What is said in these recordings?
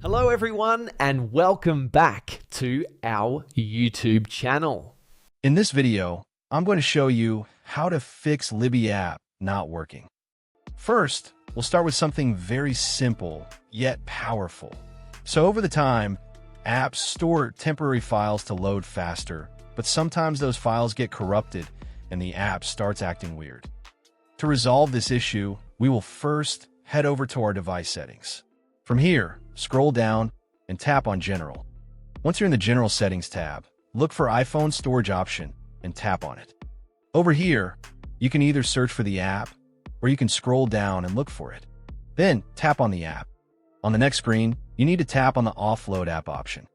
Hello everyone and welcome back to our YouTube channel. In this video, I'm going to show you how to fix Libby app not working. First, we'll start with something very simple yet powerful. So over the time, apps store temporary files to load faster, but sometimes those files get corrupted and the app starts acting weird. To resolve this issue, we will first head over to our device settings. From here, scroll down and tap on General. Once you're in the General Settings tab, look for iPhone Storage option and tap on it. Over here, you can either search for the app or you can scroll down and look for it. Then tap on the app. On the next screen, you need to tap on the Offload app option.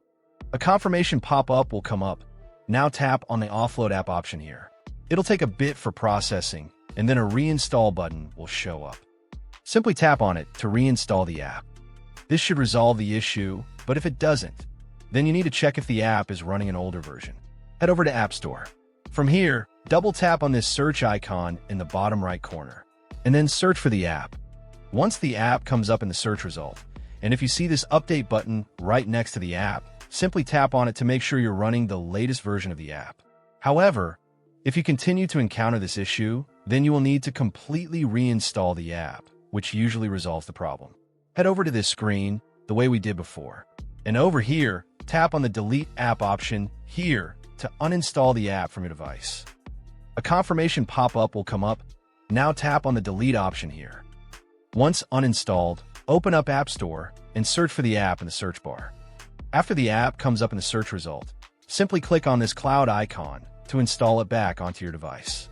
A confirmation pop-up will come up. Now tap on the Offload app option here. It'll take a bit for processing, and then a reinstall button will show up. Simply tap on it to reinstall the app. This should resolve the issue, but if it doesn't, then you need to check if the app is running an older version. Head over to App Store. From here, double tap on this search icon in the bottom right corner, and then search for the app. Once the app comes up in the search result, and if you see this update button right next to the app, simply tap on it to make sure you're running the latest version of the app. However, if you continue to encounter this issue, then you will need to completely reinstall the app, which usually resolves the problem. Head over to this screen the way we did before. And over here, tap on the Delete App option here to uninstall the app from your device. A confirmation pop-up will come up. Now tap on the Delete option here. Once uninstalled, open up App Store and search for the app in the search bar. After the app comes up in the search result, simply click on this cloud icon to install it back onto your device.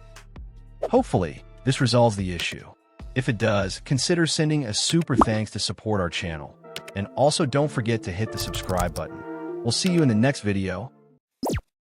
Hopefully, this resolves the issue. If it does, consider sending a super thanks to support our channel. And also don't forget to hit the subscribe button. We'll see you in the next video.